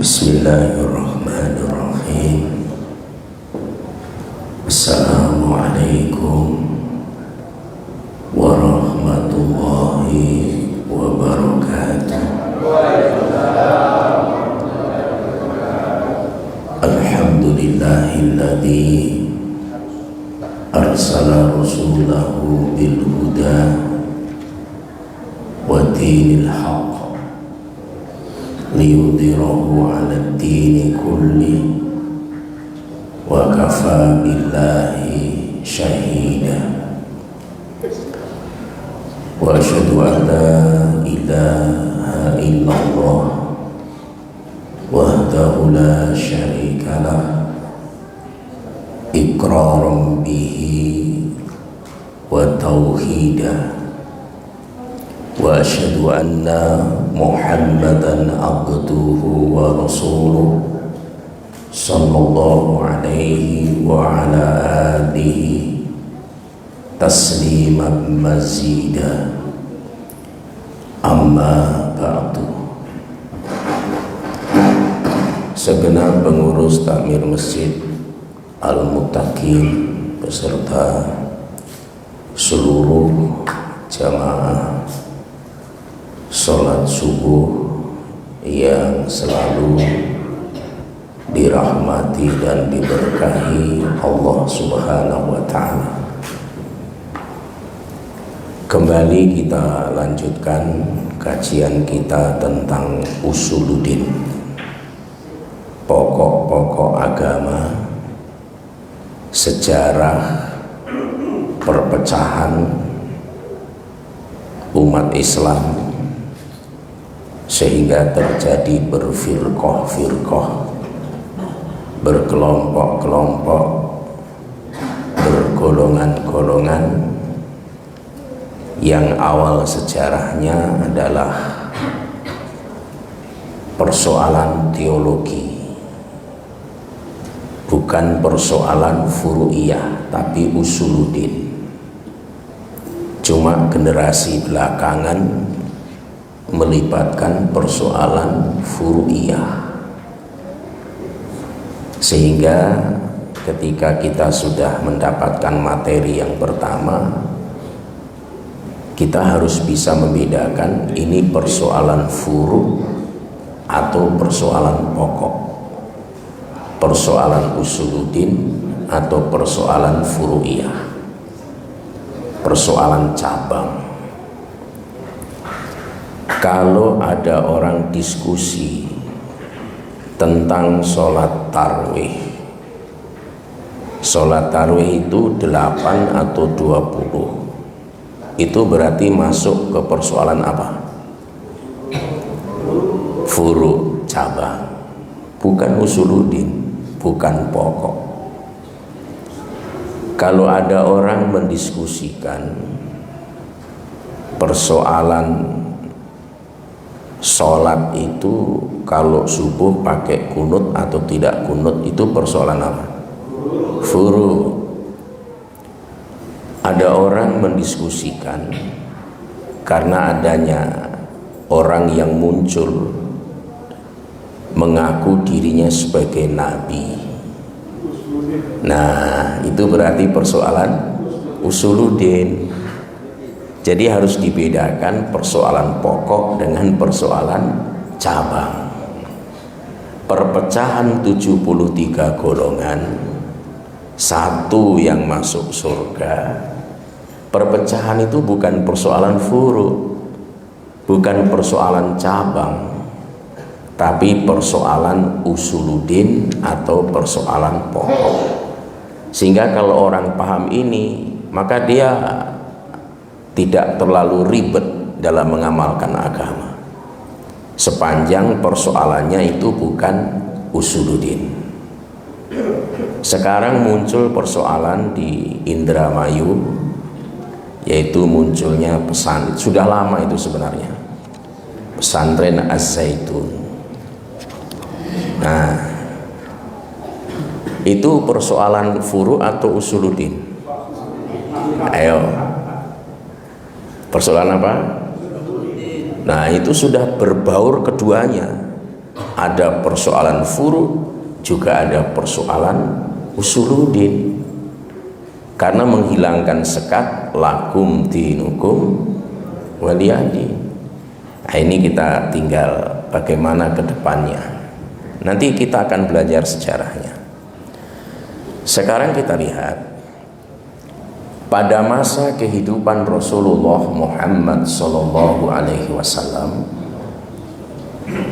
Bismillahirrahmanirrahim. Assalamualaikum warahmatullahi wabarakatuh. Alhamdulillahilladzi arsala rasulahu bil huda wa dinil haqq liyudhhirahu 'ala ad-dini kulli wa kafa billahi shahida. Wa asyhadu an la ilaha illallah wahdahu la syarika lah iqraran bihi wa tauhidan. Wa asyhadu anna Muhammadan abduhu wa rasuluh sallallahu alaihi wa ala alihi tasliman mazida. Amma ba'du. Segenap pengurus takmir Masjid Al-Muttaqin beserta seluruh jamaah sholat subuh yang selalu dirahmati dan diberkahi Allah Subhanahu wa ta'ala. Kembali kita lanjutkan kajian kita tentang usuluddin, pokok-pokok agama, sejarah perpecahan umat Islam sehingga terjadi berfirqah-firqah, berkelompok-kelompok, bergolongan-golongan yang awal sejarahnya adalah persoalan teologi, bukan persoalan furu'iyah tapi usuluddin. Cuma generasi belakangan melibatkan persoalan furu'iyah, sehingga ketika kita sudah mendapatkan materi yang pertama, kita harus bisa membedakan ini persoalan furu' atau persoalan pokok, persoalan usuluddin atau persoalan furu'iyah, persoalan cabang. Kalau ada orang diskusi tentang sholat tarawih, sholat tarawih itu 8 atau 20, itu berarti masuk ke persoalan apa? Furu', cabang, bukan usuluddin, bukan pokok. Kalau ada orang mendiskusikan persoalan sholat itu kalau subuh pakai kunut atau tidak kunut, itu persoalan apa? Furu'. Ada orang mendiskusikan karena adanya orang yang muncul mengaku dirinya sebagai nabi. Nah, itu berarti persoalan usuluddin. Jadi harus dibedakan persoalan pokok dengan persoalan cabang. Perpecahan 73 golongan, satu yang masuk surga. Perpecahan itu bukan persoalan furu', bukan persoalan cabang, tapi persoalan usuluddin atau persoalan pokok. Sehingga kalau orang paham ini, maka dia tidak terlalu ribet dalam mengamalkan agama, sepanjang persoalannya itu bukan usuluddin. Sekarang muncul persoalan di Indramayu, yaitu munculnya sudah lama itu sebenarnya, pesantren Az-Zaitun. Nah, itu persoalan furu' atau usuluddin? Ayo, persoalan apa? Nah, itu sudah berbaur keduanya. ada persoalan furu, juga ada persoalan usuluddin. Karena menghilangkan sekat lakum dinukum waliyadin. Nah, ini kita tinggal bagaimana ke depannya. Nanti kita akan belajar sejarahnya. Sekarang kita lihat pada masa kehidupan Rasulullah Muhammad sallallahu alaihi wasallam,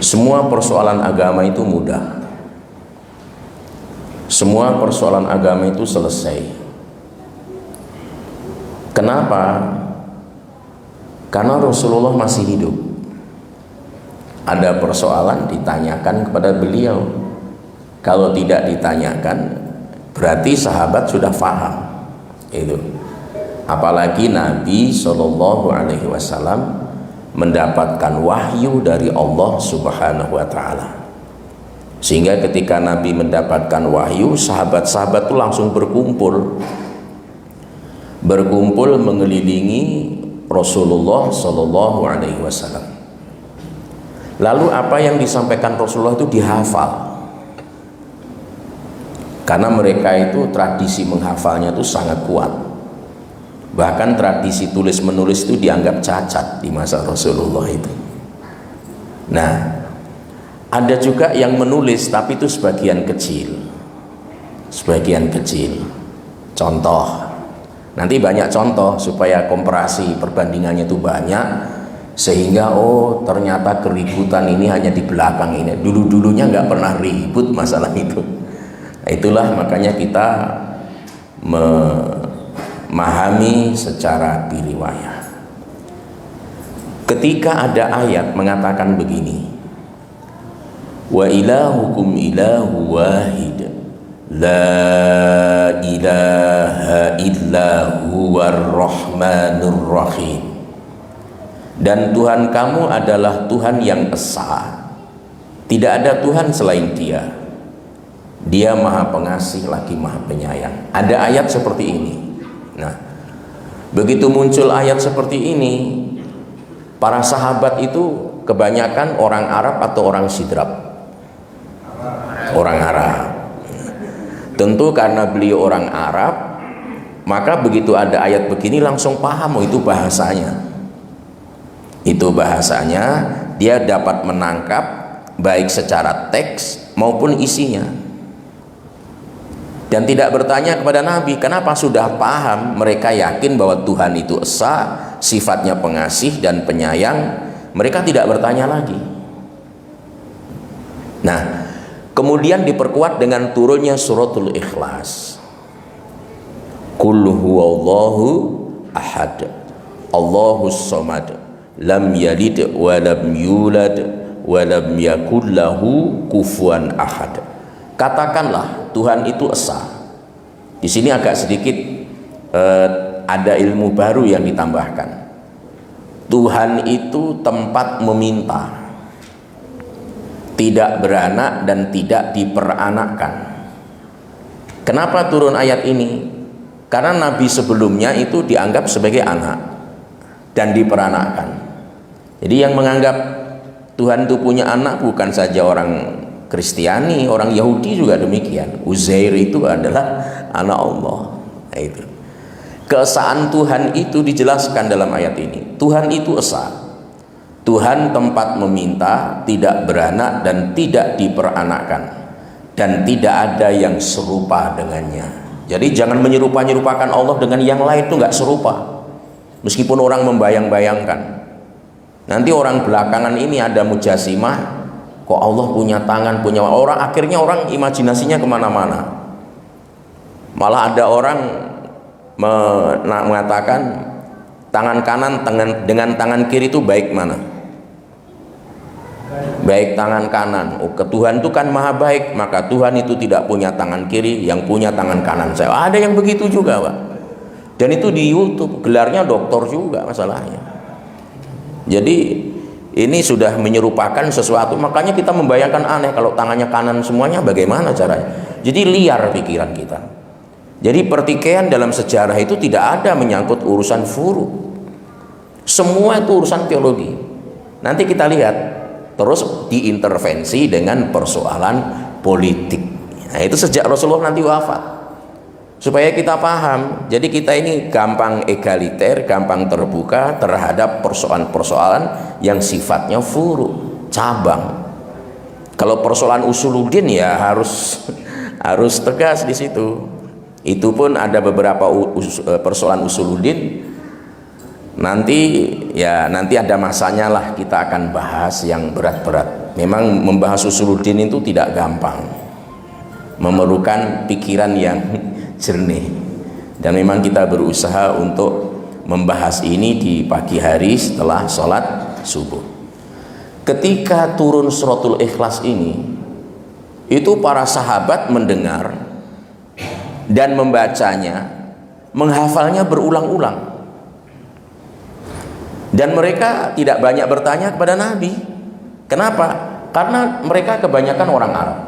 semua persoalan agama itu mudah. Semua persoalan agama itu selesai. Kenapa? Karena Rasulullah masih hidup. Ada persoalan ditanyakan kepada beliau. Kalau tidak ditanyakan, berarti sahabat sudah paham. Itu. Apalagi Nabi Shallallahu Alaihi Wasallam mendapatkan wahyu dari Allah Subhanahu Wa Taala. Sehingga ketika Nabi mendapatkan wahyu, sahabat-sahabat itu langsung berkumpul mengelilingi Rasulullah Shallallahu Alaihi Wasallam. Lalu apa yang disampaikan Rasulullah itu dihafal, karena mereka itu tradisi menghafalnya itu sangat kuat. Bahkan tradisi tulis menulis itu dianggap cacat di masa Rasulullah itu. Nah, ada juga yang menulis tapi itu sebagian kecil. Contoh, nanti banyak contoh supaya komparasi perbandingannya itu banyak, sehingga ternyata keributan ini hanya di belakang ini. Dulunya nggak pernah ribut masalah itu. Nah, itulah makanya kita memahami secara diriwayah. Ketika ada ayat mengatakan begini, wa ilahukum ilahu wahid la ilaha illa huwar rahmanur rahim. Dan Tuhan kamu adalah Tuhan yang esa, tidak ada Tuhan selain Dia. Dia maha pengasih lagi maha penyayang. Ada ayat seperti ini. Nah, begitu muncul ayat seperti ini, para sahabat itu kebanyakan orang Arab atau orang Sidrap? Orang Arab. Tentu karena beliau orang Arab, maka begitu ada ayat begini langsung paham, itu bahasanya. Dia dapat menangkap baik secara teks maupun isinya. Dan tidak bertanya kepada Nabi, kenapa sudah paham, mereka yakin bahwa Tuhan itu esa, sifatnya pengasih dan penyayang, mereka tidak bertanya lagi. Nah, kemudian diperkuat dengan turunnya suratul Ikhlas. Qul huwallahu ahad, Allahus samad, lam yalid wa lam yulad wa lam yakul lahu kufuwan ahad. Katakanlah Tuhan itu esa. Di sini agak sedikit ada ilmu baru yang ditambahkan. Tuhan itu tempat meminta, tidak beranak dan tidak diperanakkan. Kenapa turun ayat ini? Karena Nabi sebelumnya itu dianggap sebagai anak dan diperanakkan. Jadi yang menganggap Tuhan itu punya anak bukan saja orang Kristiani, orang Yahudi juga demikian. Uzair itu adalah anak Allah. Nah, itu. Keesaan Tuhan itu dijelaskan dalam ayat ini. Tuhan itu esa. Tuhan tempat meminta, tidak beranak dan tidak diperanakkan, dan tidak ada yang serupa dengannya. Jadi jangan menyerupakan Allah dengan yang lain, itu nggak serupa. Meskipun orang membayang-bayangkan. Nanti orang belakangan ini ada mujasimah, kok Allah punya tangan, punya orang, akhirnya orang imajinasinya kemana-mana. Malah ada orang mengatakan tangan kanan dengan tangan kiri itu baik mana? Baik tangan kanan. Tuhan itu kan maha baik, maka Tuhan itu tidak punya tangan kiri, yang punya tangan kanan. Ada yang begitu juga, Pak. Dan itu di YouTube, gelarnya doktor juga masalahnya. Jadi ini sudah menyerupakan sesuatu, makanya kita membayangkan aneh kalau tangannya kanan semuanya, bagaimana caranya? Jadi liar pikiran kita. Jadi pertikaian dalam sejarah itu tidak ada menyangkut urusan furu. Semua itu urusan teologi. Nanti kita lihat terus diintervensi dengan persoalan politik. Nah, itu sejak Rasulullah nanti wafat, supaya kita paham. Jadi kita ini gampang egaliter, gampang terbuka terhadap persoalan-persoalan yang sifatnya furu, cabang. Kalau persoalan usuluddin ya harus tegas di situ. Itu pun ada beberapa persoalan usuluddin nanti ada masanya lah, kita akan bahas yang berat-berat. Memang membahas usuluddin itu tidak gampang, memerlukan pikiran yang jernih, dan memang kita berusaha untuk membahas ini di pagi hari setelah sholat subuh. Ketika turun suratul Ikhlas ini, itu para sahabat mendengar dan membacanya, menghafalnya berulang-ulang, dan mereka tidak banyak bertanya kepada Nabi. Kenapa? Karena mereka kebanyakan orang Arab,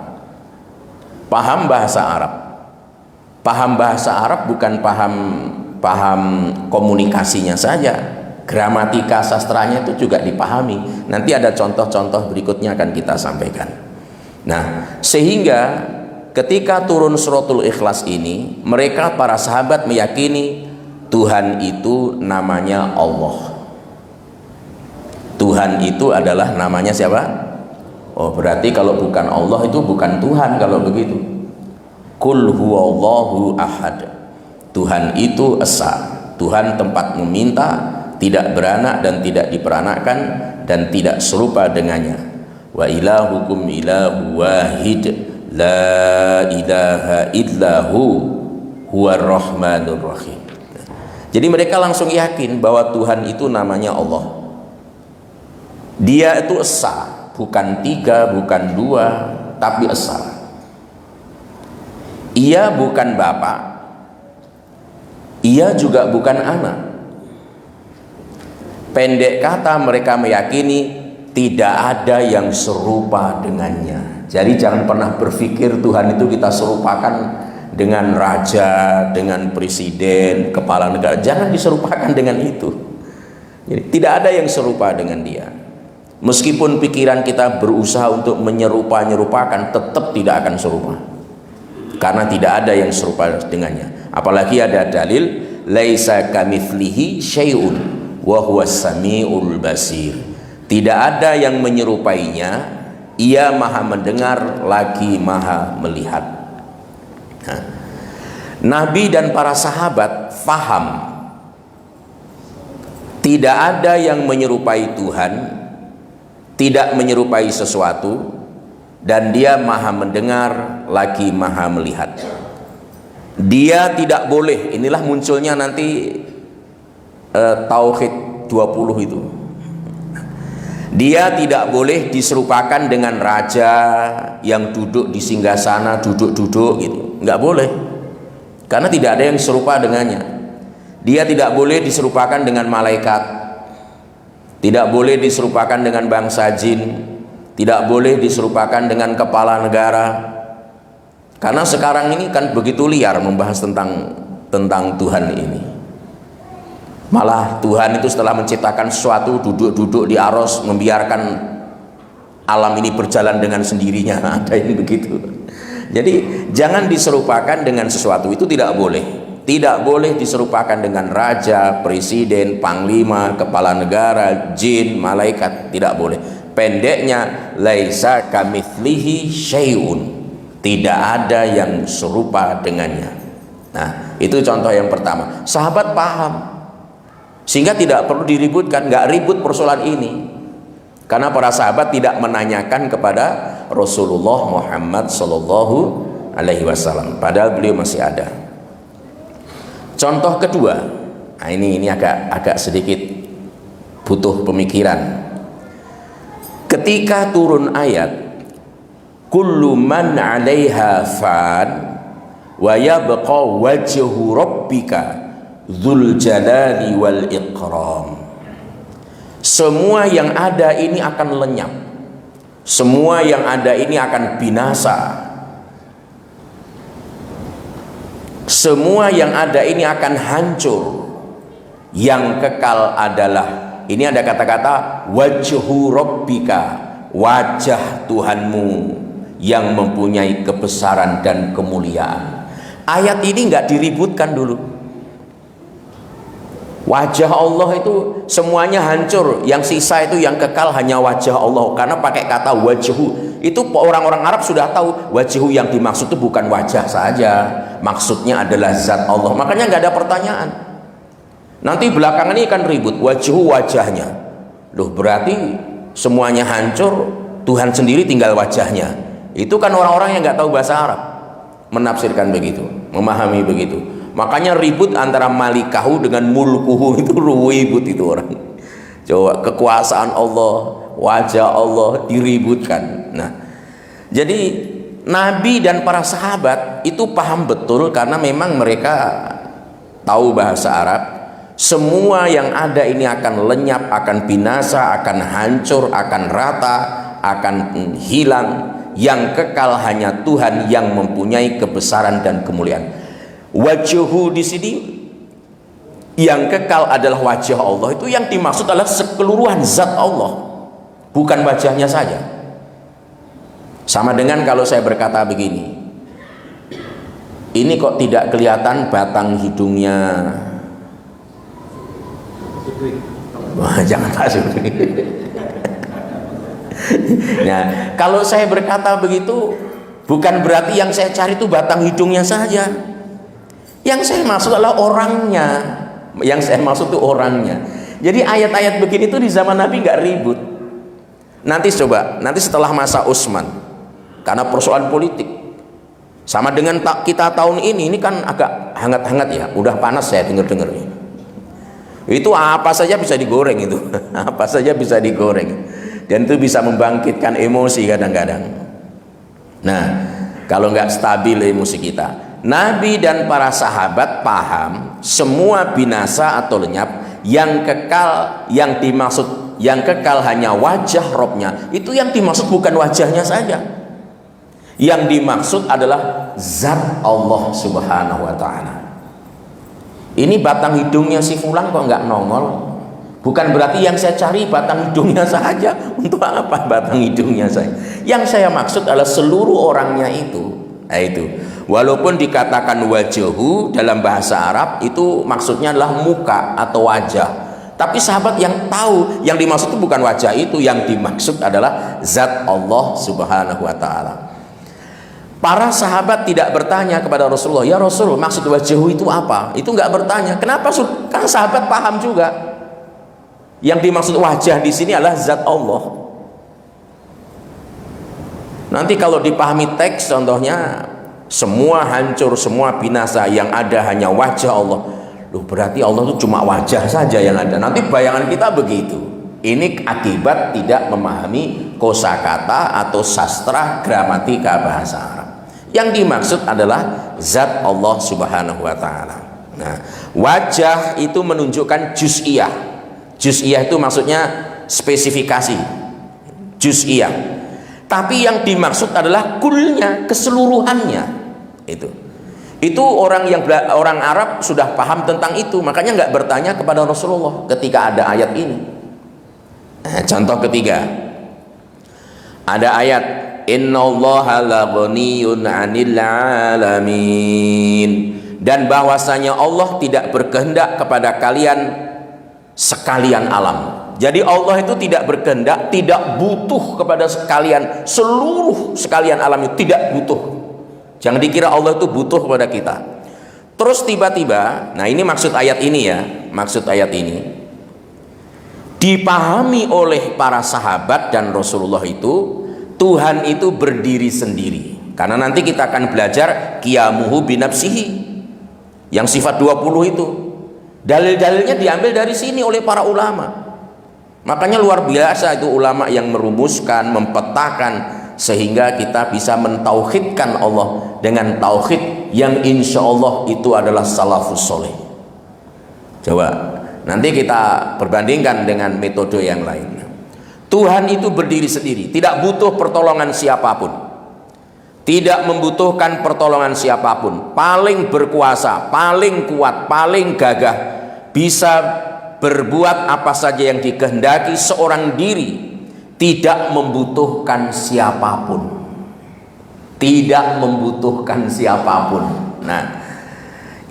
paham bahasa Arab. Paham bahasa Arab bukan paham komunikasinya saja, gramatika sastranya itu juga dipahami. Nanti ada contoh-contoh berikutnya akan kita sampaikan. Nah, sehingga ketika turun suratul Ikhlas ini, mereka para sahabat meyakini Tuhan itu namanya Allah. Tuhan itu adalah namanya siapa? Oh, berarti kalau bukan Allah itu bukan Tuhan kalau begitu. Qul huwallahu ahad. Tuhan itu esa. Tuhan tempat meminta, tidak beranak dan tidak diperanakkan dan tidak serupa dengannya. Wa ilahukum ilahu wahid. La ilaha illahu huwar rahmanur rahim. Jadi mereka langsung yakin bahwa Tuhan itu namanya Allah. Dia itu esa, bukan tiga, bukan dua, tapi esa. Ia bukan bapak, ia juga bukan anak. Pendek kata, mereka meyakini tidak ada yang serupa dengannya. Jadi jangan pernah berpikir Tuhan itu kita serupakan dengan raja, dengan presiden, kepala negara. Jangan diserupakan dengan itu. Jadi tidak ada yang serupa dengan dia. Meskipun pikiran kita berusaha untuk menyerupakan, tetap tidak akan serupa. Karena tidak ada yang serupa dengannya. Apalagi ada dalil laisa kamitslihi syai'un wa huwas samiul basir. Tidak ada yang menyerupainya, ia maha mendengar lagi maha melihat. Nah, Nabi dan para sahabat faham tidak ada yang menyerupai Tuhan, tidak menyerupai sesuatu, dan dia maha mendengar lagi maha melihat. Dia tidak boleh, inilah munculnya nanti Tauhid 20 itu. Dia tidak boleh diserupakan dengan raja yang duduk di singgasana, duduk-duduk gitu. Nggak boleh. Karena tidak ada yang serupa dengannya. Dia tidak boleh diserupakan dengan malaikat. Tidak boleh diserupakan dengan bangsa jin. Tidak boleh diserupakan dengan kepala negara. Karena sekarang ini kan begitu liar membahas tentang Tuhan ini. Malah Tuhan itu setelah menciptakan sesuatu duduk-duduk di aros, membiarkan alam ini berjalan dengan sendirinya. Ada yang begitu. Jadi jangan diserupakan dengan sesuatu, itu tidak boleh. Tidak boleh diserupakan dengan raja, presiden, panglima, kepala negara, jin, malaikat, tidak boleh. Pendeknya laisa kamitslihi syai'un. Tidak ada yang serupa dengannya. Nah, itu contoh yang pertama. Sahabat paham. Sehingga tidak perlu diributkan, nggak ribut persoalan ini. Karena para sahabat tidak menanyakan kepada Rasulullah Muhammad Sallallahu Alaihi Wasallam, padahal beliau masih ada. Contoh kedua, nah ini agak sedikit butuh pemikiran. Ketika turun ayat kullu man 'alaiha fan wa yabqa wajhu rabbika dzul jalali wal ikram. Semua yang ada ini akan lenyap. Semua yang ada ini akan binasa. Semua yang ada ini akan hancur. Yang kekal adalah, ini ada kata-kata wajhu rabbika. wajah Tuhanmu yang mempunyai kebesaran dan kemuliaan. Ayat ini nggak diributkan dulu. Wajah Allah itu semuanya hancur, yang sisa itu yang kekal hanya wajah Allah. Karena pakai kata wajhu, itu orang-orang Arab sudah tahu wajhu yang dimaksud itu bukan wajah saja, maksudnya adalah zat Allah. Makanya nggak ada pertanyaan. Nanti belakangan ini kan ribut, wajhu wajahnya. Loh, berarti semuanya hancur, Tuhan sendiri tinggal wajahnya. Itu kan orang-orang yang nggak tahu bahasa Arab menafsirkan begitu, memahami begitu. Makanya ribut antara malikahu dengan mulkuhu, itu ribut itu orang. Coba kekuasaan Allah, wajah Allah diributkan. Nah, jadi Nabi dan para sahabat itu paham betul karena memang mereka tahu bahasa Arab. Semua yang ada ini akan lenyap, akan binasa, akan hancur, akan rata, akan hilang. Yang kekal hanya Tuhan yang mempunyai kebesaran dan kemuliaan. Wajhu di sini yang kekal adalah wajah Allah. Itu yang dimaksud adalah sekeluruhan zat Allah, bukan wajahnya saja. Sama dengan kalau saya berkata begini, ini kok tidak kelihatan batang hidungnya? Wah, jangan masuk. Nah, kalau saya berkata begitu, bukan berarti yang saya cari itu batang hidungnya saja. Yang saya maksud adalah orangnya. Yang saya maksud itu orangnya. Jadi ayat-ayat begini itu di zaman Nabi nggak ribut. Nanti coba, nanti setelah masa Utsman, karena persoalan politik. Sama dengan kita tahun ini kan agak hangat-hangat ya, udah panas saya dengar-dengar. Itu apa saja bisa digoreng itu, apa saja bisa digoreng. Dan itu bisa membangkitkan emosi kadang-kadang. Nah, kalau nggak stabil emosi kita. Nabi dan para sahabat paham semua binasa atau lenyap, yang kekal, yang dimaksud, yang kekal hanya wajah Robnya. Itu yang dimaksud bukan wajahnya saja. Yang dimaksud adalah zat Allah Subhanahu wa ta'ala. Ini batang hidungnya si fulan kok nggak nongol? Bukan berarti yang saya cari batang hidungnya saja. Untuk apa batang hidungnya saya? Yang saya maksud adalah seluruh orangnya itu. Nah, itu. Walaupun dikatakan wajhu dalam bahasa Arab itu maksudnya adalah muka atau wajah. Tapi sahabat yang tahu yang dimaksud itu bukan wajah itu, yang dimaksud adalah zat Allah Subhanahu wa ta'ala. Para sahabat tidak bertanya kepada Rasulullah, ya Rasul, maksud wajhu itu apa? Itu nggak bertanya. Kenapa? Kan sahabat paham juga. Yang dimaksud wajah di sini adalah zat Allah. Nanti kalau dipahami teks, contohnya semua hancur, semua binasa, yang ada hanya wajah Allah. Loh, berarti Allah itu cuma wajah saja yang ada. Nanti bayangan kita begitu. Ini akibat tidak memahami kosakata atau sastra gramatika bahasa Arab. Yang dimaksud adalah zat Allah Subhanahu wa ta'ala. Nah, wajah itu menunjukkan juz'iyah. Juz'iyah itu maksudnya spesifikasi, juz'iyah. Tapi yang dimaksud adalah kulnya, keseluruhannya. Itu orang Arab sudah paham tentang itu, makanya nggak bertanya kepada Rasulullah ketika ada ayat ini. Nah, contoh ketiga, ada ayat innallaha laghaniyun 'anil 'alamin, dan bahwasanya Allah tidak berkehendak kepada kalian sekalian alam. Jadi Allah itu tidak berkehendak, tidak butuh kepada sekalian, seluruh sekalian alam itu tidak butuh. Jangan dikira Allah itu butuh kepada kita. Terus tiba-tiba, nah ini maksud ayat ini ya, maksud ayat ini dipahami oleh para sahabat dan Rasulullah itu, Tuhan itu berdiri sendiri. Karena nanti kita akan belajar qiyamuhu binafsihi, yang sifat 20 itu. Dalil-dalilnya diambil dari sini oleh para ulama. Makanya luar biasa itu ulama yang merumuskan, mempetakan, sehingga kita bisa mentauhidkan Allah dengan tauhid yang insya Allah itu adalah salafus soleh. Coba nanti kita perbandingkan dengan metode yang lain. Tuhan itu berdiri sendiri, tidak butuh pertolongan siapapun, tidak membutuhkan pertolongan siapapun, paling berkuasa, paling kuat, paling gagah, bisa berbuat apa saja yang dikehendaki seorang diri, tidak membutuhkan siapapun, tidak membutuhkan siapapun. Nah,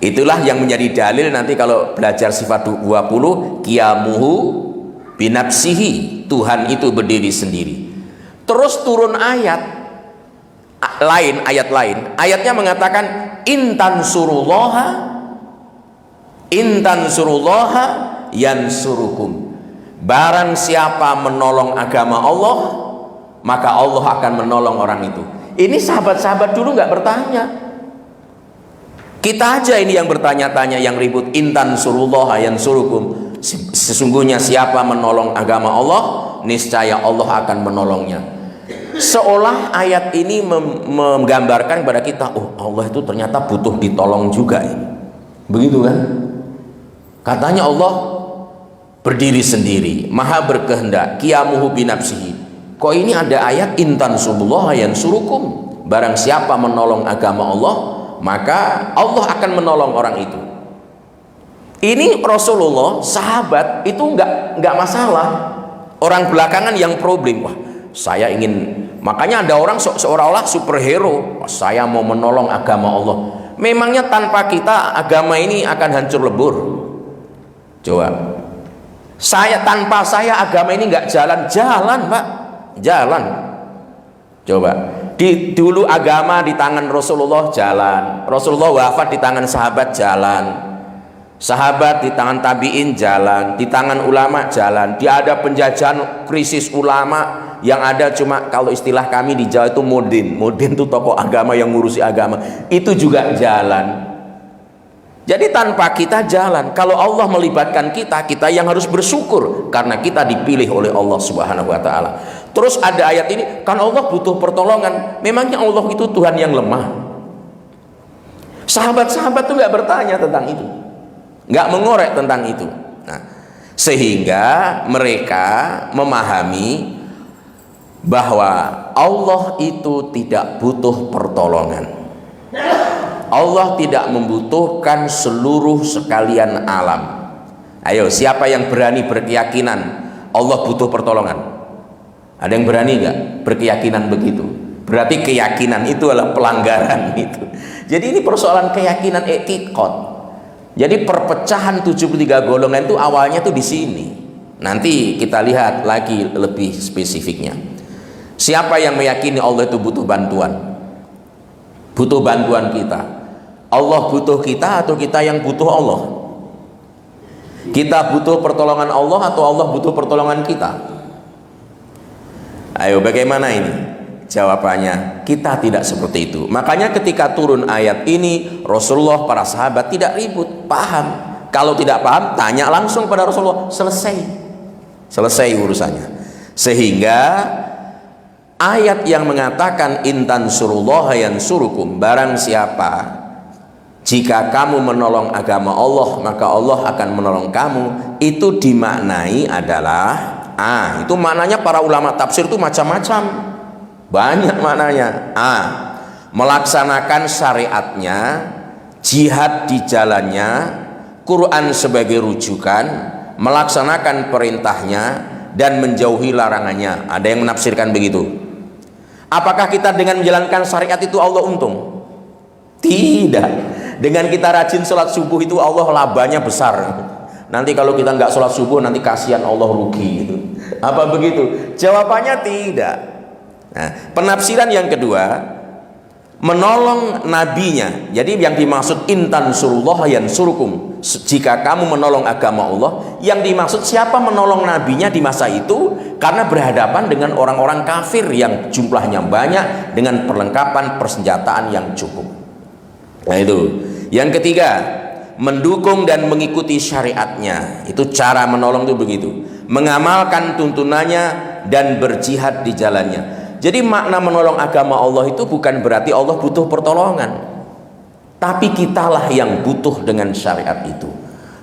itulah yang menjadi dalil nanti kalau belajar sifat 20, qiyamuhu binafsihi, Tuhan itu berdiri sendiri. Terus turun ayat lain, ayatnya mengatakan intan surullaha yansurukum. Barang siapa menolong agama Allah, maka Allah akan menolong orang itu. Ini sahabat-sahabat dulu nggak bertanya. Kita aja ini yang bertanya-tanya, yang ribut. Intan surullaha yansurukum. Sesungguhnya siapa menolong agama Allah, niscaya Allah akan menolongnya. Seolah ayat ini menggambarkan kepada kita, oh Allah itu ternyata butuh ditolong juga ini. Begitu kan? Katanya Allah berdiri sendiri, maha berkehendak, qiyamuhu binafsihi. Kok ini ada ayat intan surullaha yansurukum, barang siapa menolong agama Allah, maka Allah akan menolong orang itu. Ini Rasulullah, sahabat itu nggak masalah. Orang belakangan yang problem, wah saya ingin, makanya ada orang seolah-olah superhero, wah, saya mau menolong agama Allah. Memangnya tanpa kita agama ini akan hancur lebur? Coba. Tanpa saya agama ini nggak jalan, Pak, jalan. Coba, dulu agama di tangan Rasulullah jalan, Rasulullah wafat di tangan sahabat jalan, sahabat di tangan tabiin jalan, di tangan ulama jalan. Dia ada penjajahan krisis ulama, yang ada cuma kalau istilah kami di Jawa itu mudin itu tokoh agama yang ngurusi agama, itu juga jalan. Jadi tanpa kita jalan. Kalau Allah melibatkan kita, kita yang harus bersyukur karena kita dipilih oleh Allah Subhanahu wa taala. Terus ada ayat ini, kan Allah butuh pertolongan. Memangnya Allah itu Tuhan yang lemah? Sahabat-sahabat tuh nggak bertanya tentang itu, nggak mengorek tentang itu. Nah, sehingga mereka memahami bahwa Allah itu tidak butuh pertolongan. Allah tidak membutuhkan seluruh sekalian alam. Ayo, siapa yang berani berkeyakinan Allah butuh pertolongan? Ada yang berani nggak berkeyakinan begitu? Berarti keyakinan itu adalah pelanggaran itu. Jadi ini persoalan keyakinan etikot. Jadi perpecahan 73 golongan itu awalnya tuh di sini. Nanti kita lihat lagi lebih spesifiknya. Siapa yang meyakini Allah itu butuh bantuan? Butuh bantuan kita. Allah butuh kita atau kita yang butuh Allah? Kita butuh pertolongan Allah atau Allah butuh pertolongan kita? Ayo, bagaimana ini? Jawabannya, kita tidak seperti itu. Makanya ketika turun ayat ini, Rasulullah, para sahabat tidak ribut, paham. Kalau tidak paham, tanya langsung pada Rasulullah, selesai urusannya. Sehingga ayat yang mengatakan intan surullaha yansurukum, barang siapa jika kamu menolong agama Allah maka Allah akan menolong kamu, itu dimaknai adalah itu maknanya para ulama tafsir itu macam-macam, banyak maknanya. Melaksanakan syariatnya, jihad di jalannya, Quran sebagai rujukan, melaksanakan perintahnya dan menjauhi larangannya. Ada yang menafsirkan begitu. Apakah kita dengan menjalankan syariat itu Allah untung? Tidak. Dengan kita rajin sholat subuh itu Allah labanya besar. Nanti kalau kita nggak sholat subuh nanti kasihan Allah rugi gitu. Apa begitu? Jawabannya tidak. Nah, penafsiran yang kedua, menolong nabinya. Jadi yang dimaksud intan surullaha yansurukum, jika kamu menolong agama Allah, yang dimaksud siapa menolong nabinya di masa itu? Karena berhadapan dengan orang-orang kafir yang jumlahnya banyak dengan perlengkapan persenjataan yang cukup. Nah itu. Yang ketiga, mendukung dan mengikuti syariatnya. Itu cara menolong itu begitu. Mengamalkan tuntunannya dan berjihad di jalannya. Jadi makna menolong agama Allah itu bukan berarti Allah butuh pertolongan, tapi kitalah yang butuh dengan syariat itu.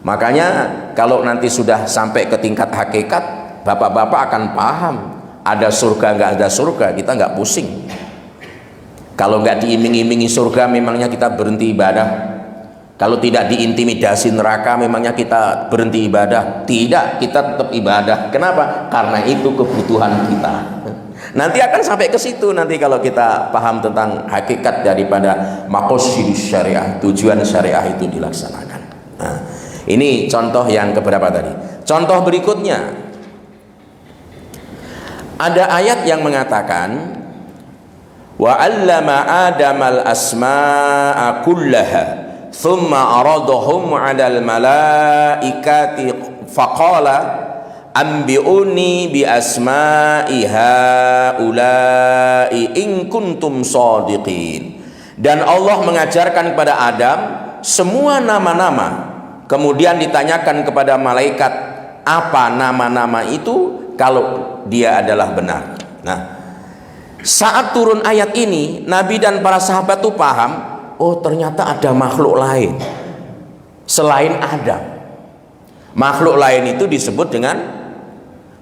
Makanya kalau nanti sudah sampai ke tingkat hakikat, bapak-bapak akan paham ada surga nggak ada surga, kita nggak pusing. Kalau nggak diiming-imingi surga, memangnya kita berhenti ibadah. Kalau tidak diintimidasi neraka, memangnya kita berhenti ibadah? Tidak, kita tetap ibadah. Kenapa? Karena itu kebutuhan kita. Nanti akan sampai ke situ nanti kalau kita paham tentang hakikat daripada maqasidus syariah, tujuan syariah itu dilaksanakan. Nah, ini contoh yang keberapa tadi? Contoh berikutnya, ada ayat yang mengatakan wa 'allama adamal asma'a kullaha thumma aradahum 'alal malaikati faqala ambi'uni bi asma'i haula'i in kuntum shadiqin. Dan Allah mengajarkan kepada Adam semua nama-nama, kemudian ditanyakan kepada malaikat apa nama-nama itu kalau dia adalah benar. Nah, saat turun ayat ini, Nabi dan para sahabat tuh paham, oh ternyata ada makhluk lain selain Adam. Makhluk lain itu disebut dengan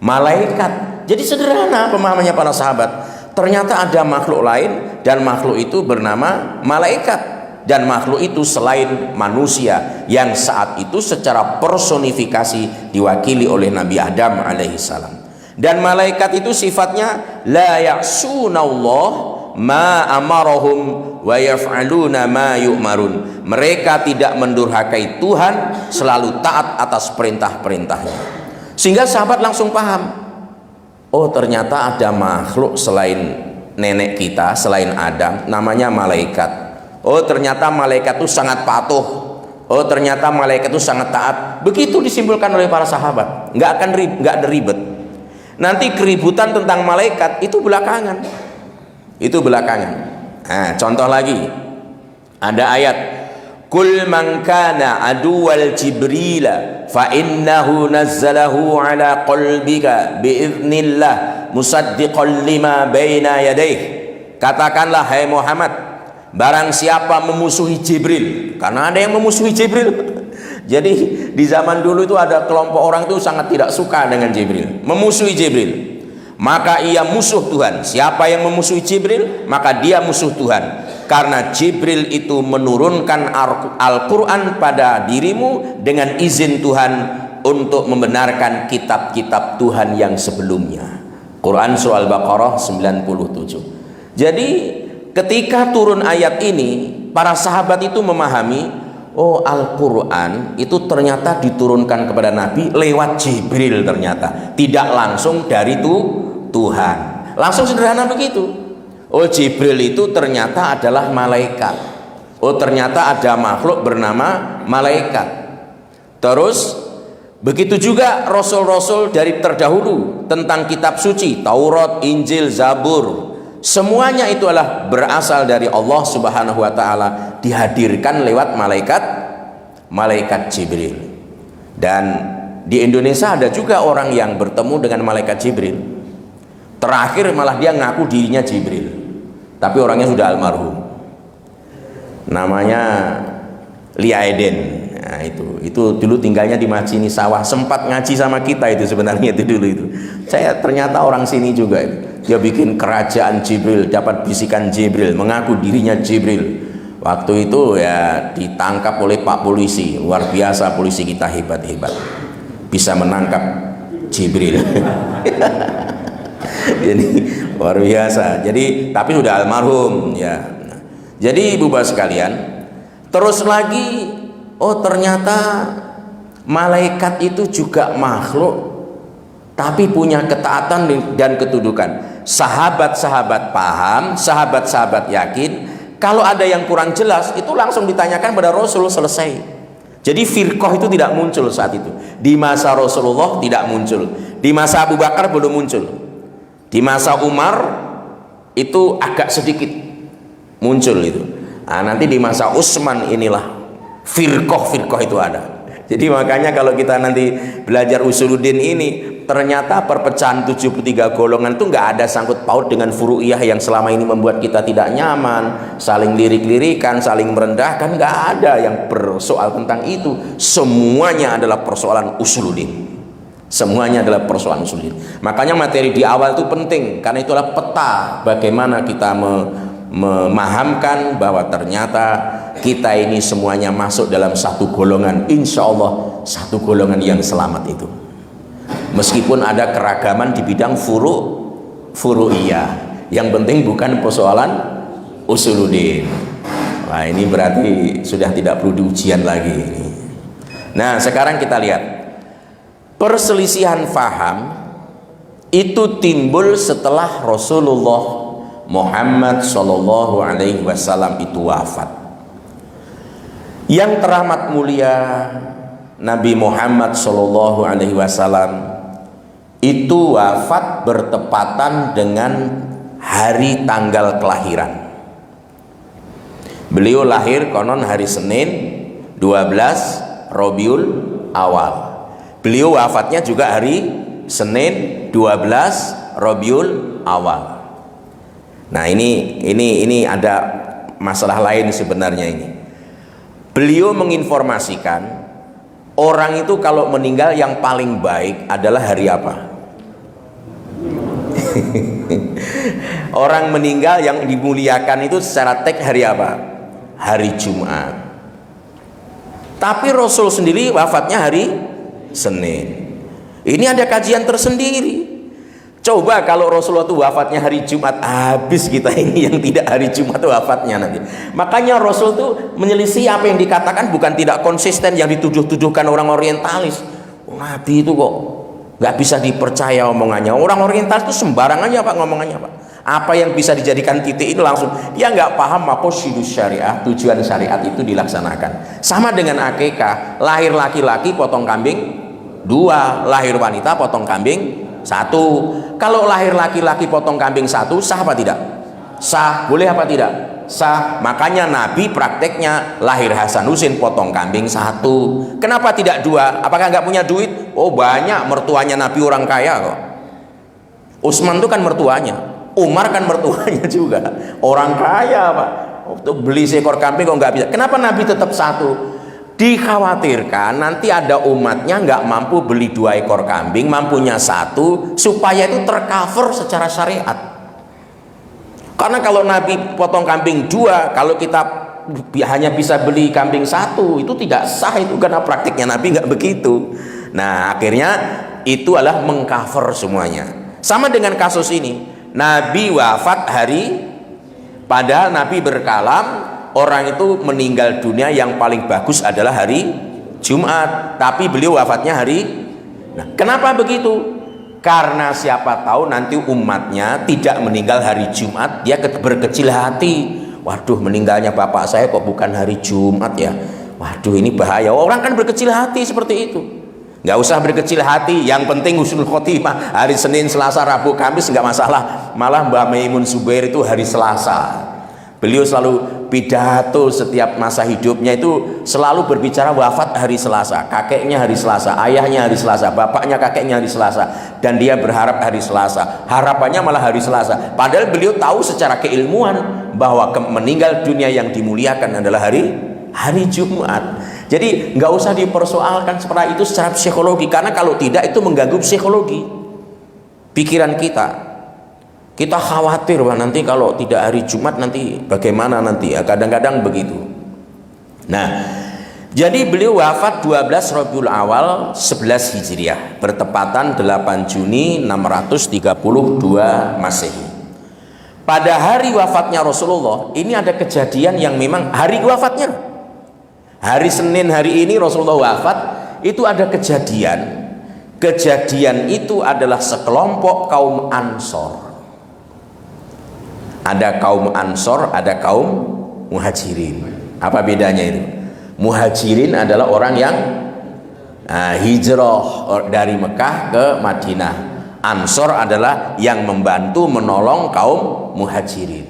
malaikat. Jadi sederhana pemahamannya para sahabat. Ternyata ada makhluk lain dan makhluk itu bernama malaikat. Dan makhluk itu selain manusia yang saat itu secara personifikasi diwakili oleh Nabi Adam alaihissalam. Dan malaikat itu sifatnya la ya'sunallah ma amarahum wa yaf'aluna ma yu'marun. Mereka tidak mendurhakai Tuhan, selalu taat atas perintah-perintahnya. Sehingga sahabat langsung paham, oh ternyata ada makhluk selain nenek kita, selain Adam, namanya malaikat. Oh ternyata malaikat itu sangat patuh. Oh ternyata malaikat itu sangat taat. Begitu disimpulkan oleh para sahabat. Nggak ada ribet. Nanti keributan tentang malaikat itu belakangan. Itu belakangan. Nah, contoh lagi. Ada ayat, "Kul man kana aduwal Jibril fa innahu nazzalahu ala qalbika bi idznillah musaddiqan lima baina yadayhi." Katakanlah hai Muhammad, barang siapa memusuhi Jibril, karena ada yang memusuhi Jibril. Jadi di zaman dulu itu ada kelompok orang itu sangat tidak suka dengan Jibril, memusuhi Jibril. Maka ia musuh Tuhan. Siapa yang memusuhi Jibril, maka dia musuh Tuhan. Karena Jibril itu menurunkan Al-Quran pada dirimu dengan izin Tuhan untuk membenarkan kitab-kitab Tuhan yang sebelumnya. Quran surah Al-Baqarah 97. Jadi ketika turun ayat ini, para sahabat itu memahami, oh Al-Quran itu ternyata diturunkan kepada Nabi lewat Jibril, ternyata tidak langsung dari Tuhan. Langsung sederhana begitu. Oh Jibril itu ternyata adalah malaikat. Oh ternyata ada makhluk bernama malaikat. Terus begitu juga rasul-rasul dari terdahulu tentang kitab suci, Taurat, Injil, Zabur, semuanya itu adalah berasal dari Allah Subhanahu wa taala, dihadirkan lewat malaikat Jibril. Dan di Indonesia ada juga orang yang bertemu dengan malaikat Jibril. Terakhir malah dia ngaku dirinya Jibril, tapi orangnya sudah almarhum. Namanya Lia Eden. Nah, itu dulu tinggalnya di Majini Sawah, sempat ngaji sama kita itu sebenarnya itu dulu itu. Saya ternyata orang sini juga itu. Dia bikin kerajaan Jibril, dapat bisikan Jibril, mengaku dirinya Jibril. Waktu itu ya ditangkap oleh Pak Polisi, luar biasa polisi kita hebat-hebat, bisa menangkap Jibril. Jadi luar biasa. Jadi tapi sudah almarhum ya. Jadi ibu bapak sekalian, terus lagi, oh ternyata malaikat itu juga makhluk tapi punya ketaatan dan kedudukan. Sahabat-sahabat paham, sahabat-sahabat yakin. Kalau ada yang kurang jelas, itu langsung ditanyakan pada Rasul, selesai. Jadi firqah itu tidak muncul saat itu. Di masa Rasulullah tidak muncul. Di masa Abu Bakar belum muncul. Di masa Umar itu agak sedikit muncul itu. Nah, nanti di masa Utsman inilah firqah itu ada. Jadi makanya kalau kita nanti belajar usuluddin ini, ternyata perpecahan 73 golongan itu nggak ada sangkut paut dengan furu'iyah yang selama ini membuat kita tidak nyaman, saling lirik-lirikan, saling merendahkan. Nggak ada yang bersoal tentang itu. Semuanya adalah persoalan usuluddin. Semuanya adalah persoalan usuluddin. Makanya materi di awal itu penting, karena itulah peta bagaimana kita memahamkan bahwa ternyata kita ini semuanya masuk dalam satu golongan, insya Allah satu golongan yang selamat itu. Meskipun ada keragaman di bidang furu'iyah, yang penting bukan persoalan usuluddin. Nah ini berarti sudah tidak perlu diujian lagi. Nah sekarang kita lihat, perselisihan faham itu timbul setelah Rasulullah Muhammad Shallallahu Alaihi Wasallam itu wafat. Yang teramat mulia Nabi Muhammad Shallallahu Alaihi Wasallam itu wafat bertepatan dengan hari tanggal kelahiran. Beliau lahir konon hari Senin 12 Rabiul Awal. Beliau wafatnya juga hari Senin 12 Rabiul Awal. Nah ini ada masalah lain sebenarnya ini. Beliau menginformasikan orang itu kalau meninggal yang paling baik adalah hari apa? Orang meninggal yang dimuliakan itu secara teks hari apa? Hari Jumat. Tapi Rasul sendiri wafatnya hari Senin. Ini ada kajian tersendiri. Coba kalau Rasulullah itu wafatnya hari Jumat, habis kita ini yang tidak hari Jumat itu wafatnya nanti. Makanya Rasul itu menyelisih apa yang dikatakan, bukan tidak konsisten yang dituduh-tuduhkan orang orientalis. Nabi itu kok nggak bisa dipercaya omongannya. Orang orientalis itu sembarangan aja Pak ngomongannya Pak. Apa yang bisa dijadikan titik itu langsung dia nggak paham maqasidus syariah, tujuan syariat itu dilaksanakan. Sama dengan akikah, lahir laki-laki potong kambing 2, lahir wanita potong kambing 1. Kalau lahir laki-laki potong kambing 1, sah apa tidak? Sah. Boleh apa tidak? Sah. Makanya Nabi prakteknya lahir Hasan Husin potong kambing 1. Kenapa tidak 2? Apakah nggak punya duit? Oh banyak, mertuanya Nabi orang kaya kok. Utsman itu kan mertuanya, Umar kan mertuanya juga orang kaya Pak. Untuk beli seekor kambing kok nggak bisa. Kenapa Nabi tetap 1? Dikhawatirkan nanti ada umatnya nggak mampu beli 2 ekor kambing, mampunya 1, supaya itu tercover secara syariat. Karena kalau Nabi potong kambing 2, kalau kita hanya bisa beli kambing 1, itu tidak sah itu, karena praktiknya Nabi nggak begitu. Nah akhirnya itu adalah mengcover semuanya. Sama dengan kasus ini, Nabi wafat padahal Nabi berkalam orang itu meninggal dunia yang paling bagus adalah hari Jumat, tapi beliau wafatnya hari. Nah, kenapa begitu? Karena siapa tahu nanti umatnya tidak meninggal hari Jumat, dia berkecil hati. Waduh, meninggalnya bapak saya kok bukan hari Jumat ya. Waduh, ini bahaya. Orang kan berkecil hati seperti itu. Nggak usah berkecil hati, yang penting husnul khotimah. Hari Senin, Selasa, Rabu, Kamis nggak masalah. Malah Mbah Maimun Zubair itu hari Selasa. Beliau selalu pidato setiap masa hidupnya itu selalu berbicara wafat hari Selasa, kakeknya hari Selasa, ayahnya hari Selasa, bapaknya kakeknya hari Selasa, dan dia berharap hari Selasa, harapannya malah hari Selasa. Padahal beliau tahu secara keilmuan bahwa meninggal dunia yang dimuliakan adalah hari Jumat. Jadi nggak usah dipersoalkan seperti itu secara psikologi, karena kalau tidak itu mengganggu psikologi pikiran kita. Kita khawatir wah nanti kalau tidak hari Jumat nanti bagaimana nanti ya, kadang-kadang begitu. Nah jadi beliau wafat 12 Rabiul Awal 11 Hijriah bertepatan 8 Juni 632 Masehi. Pada hari wafatnya Rasulullah ini ada kejadian yang memang hari wafatnya, hari Senin hari ini Rasulullah wafat, itu ada kejadian itu adalah sekelompok kaum Ansor. Ada kaum Ansor, ada kaum Muhajirin. Apa bedanya itu? Muhajirin adalah orang yang hijrah dari Mekah ke Madinah. Ansor adalah yang membantu menolong kaum Muhajirin.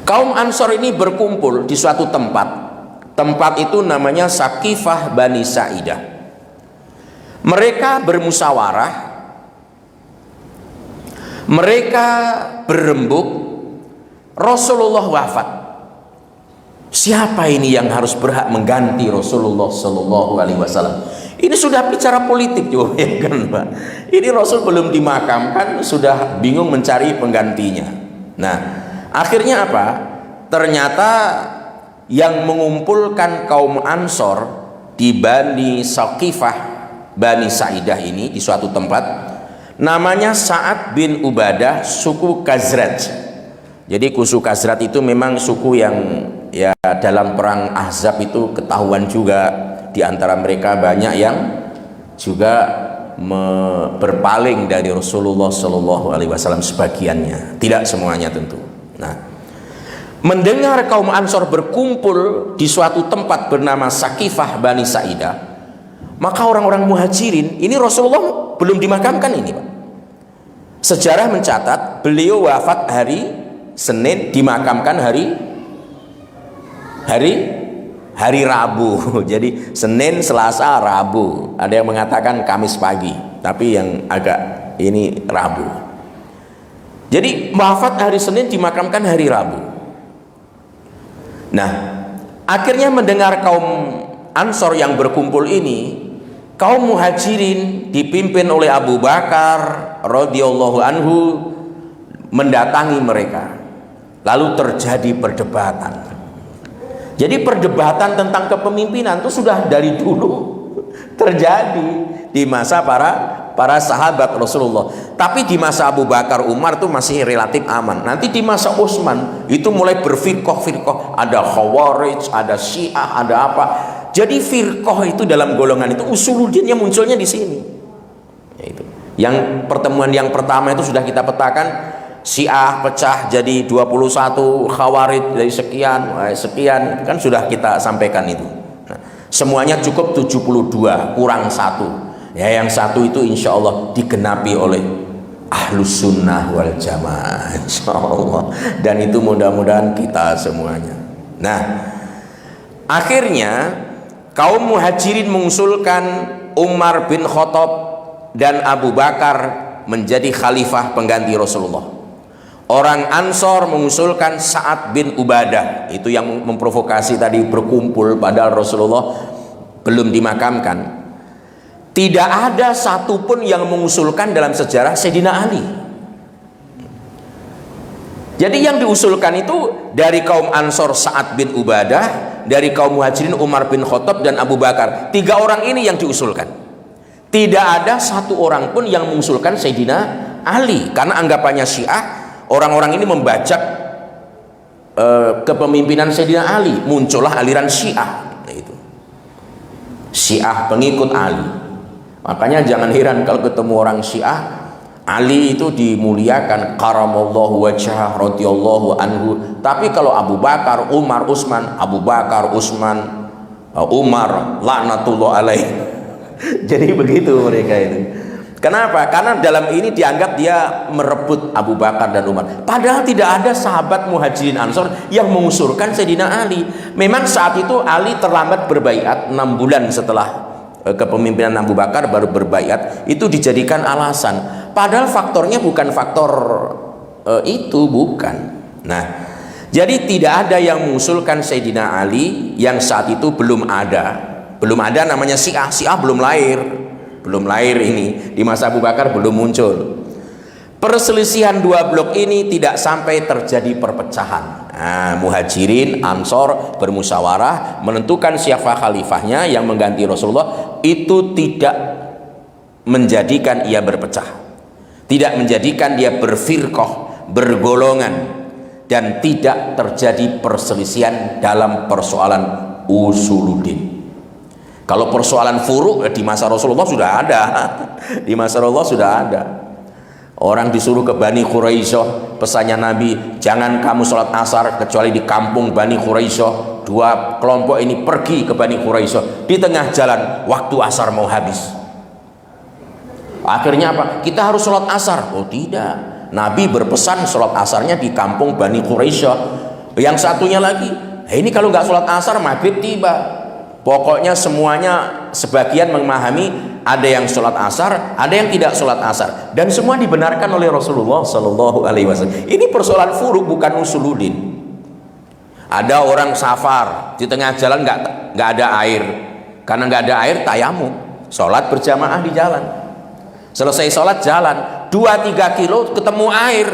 Kaum Ansor ini berkumpul di suatu tempat. Tempat itu namanya Saqifah Bani Sa'idah. Mereka bermusyawarah, mereka berembuk, Rasulullah wafat. Siapa ini yang harus berhak mengganti Rasulullah Shallallahu Alaihi Wasallam? Ini sudah bicara politik juga kan Pak. Ini Rasul belum dimakamkan sudah bingung mencari penggantinya. Nah akhirnya apa? Ternyata yang mengumpulkan kaum Ansor di Bani Saqifah, Bani Sa'idah ini di suatu tempat namanya Sa'ad bin Ubadah, suku Khazraj. Jadi suku Khazraj itu memang suku yang ya dalam perang Ahzab itu ketahuan juga di antara mereka banyak yang juga berpaling dari Rasulullah Shallallahu Alaihi Wasallam, sebagiannya, tidak semuanya tentu. Nah, mendengar kaum Ansor berkumpul di suatu tempat bernama Saqifah Bani Sa'idah, maka orang-orang Muhajirin ini, Rasulullah belum dimakamkan ini, Pak. Sejarah mencatat beliau wafat hari Senin, dimakamkan hari Rabu. Jadi Senin, Selasa, Rabu. Ada yang mengatakan Kamis pagi, tapi yang agak ini Rabu. Jadi wafat hari Senin, dimakamkan hari Rabu. Nah, akhirnya mendengar kaum Ansor yang berkumpul ini, kaum Muhajirin dipimpin oleh Abu Bakar radhiyallahu anhu mendatangi mereka. Lalu terjadi perdebatan. Jadi perdebatan tentang kepemimpinan itu sudah dari dulu terjadi di masa para sahabat Rasulullah. Tapi di masa Abu Bakar, Umar itu masih relatif aman. Nanti di masa Utsman itu mulai berfirqah-firqah, ada Khawarij, ada Syiah, ada apa. Jadi firqah itu dalam golongan itu usuluddinnya munculnya di sini. Yaitu. Yang pertemuan yang pertama itu sudah kita petakan. Syiah pecah jadi 21, Khawarij dari sekian kan sudah kita sampaikan itu. Nah, semuanya cukup 72 kurang 1 ya, yang 1 itu insya Allah digenapi oleh Ahlus Sunnah wal Jamaah insya Allah, dan itu mudah-mudahan kita semuanya. Nah, akhirnya kaum Muhajirin mengusulkan Umar bin Khattab dan Abu Bakar menjadi khalifah pengganti Rasulullah. Orang Ansor mengusulkan Sa'ad bin Ubadah, itu yang memprovokasi tadi berkumpul padahal Rasulullah belum dimakamkan. Tidak ada satupun yang mengusulkan dalam sejarah Sayyidina Ali. Jadi yang diusulkan itu dari kaum Ansor Sa'ad bin Ubadah, dari kaum Muhajirin Umar bin Khattab dan Abu Bakar. 3 orang ini yang diusulkan. Tidak ada satu orang pun yang mengusulkan Sayyidina Ali, karena anggapannya Syiah, orang-orang ini membajak kepemimpinan Sayyidina Ali, muncullah aliran Syiah. Nah, itu Syiah pengikut Ali. Makanya jangan heran kalau ketemu orang Syiah, Ali itu dimuliakan, karamallahu wajhah radhiyallahu anhu. Tapi kalau Abu Bakar, Umar, Utsman, Abu Bakar, Utsman, Umar laknatullah alaih. Jadi begitu mereka itu. Kenapa? Karena dalam ini dianggap dia merebut Abu Bakar dan Umar. Padahal tidak ada sahabat Muhajirin Ansor yang mengusulkan Sayyidina Ali. Memang saat itu Ali terlambat berbaiat, 6 bulan setelah kepemimpinan Abu Bakar baru berbaiat. Itu dijadikan alasan. Padahal faktornya bukan faktor itu, bukan. Nah, jadi tidak ada yang mengusulkan Sayyidina Ali yang saat itu belum ada. Belum ada namanya Syiah. Syiah belum lahir ini, di masa Abu Bakar belum muncul. Perselisihan 2 blok ini tidak sampai terjadi perpecahan. Nah, Muhajirin, Ansor bermusyawarah menentukan siapa khalifahnya yang mengganti Rasulullah. Itu tidak menjadikan ia berpecah, tidak menjadikan dia berfirqah, bergolongan, dan tidak terjadi perselisihan dalam persoalan usuluddin. Kalau persoalan furu di masa Rasulullah sudah ada. Di masa Rasulullah sudah ada. Orang disuruh ke Bani Quraisyah, pesannya Nabi, jangan kamu sholat asar kecuali di kampung Bani Quraisyah. 2 kelompok ini pergi ke Bani Quraisyah. Di tengah jalan waktu asar mau habis. Akhirnya apa? Kita harus sholat asar. Oh tidak. Nabi berpesan sholat asarnya di kampung Bani Quraisyah. Yang satunya lagi, ini kalau nggak sholat asar maghrib tiba. Pokoknya semuanya, sebagian memahami ada yang sholat asar, ada yang tidak sholat asar, dan semua dibenarkan oleh Rasulullah Shallallahu Alaihi Wasallam. Ini persoalan furu, bukan usuluddin. Ada orang safar di tengah jalan nggak ada air, karena nggak ada air tayamum, sholat berjamaah di jalan. Selesai sholat jalan 2-3 kilo ketemu air.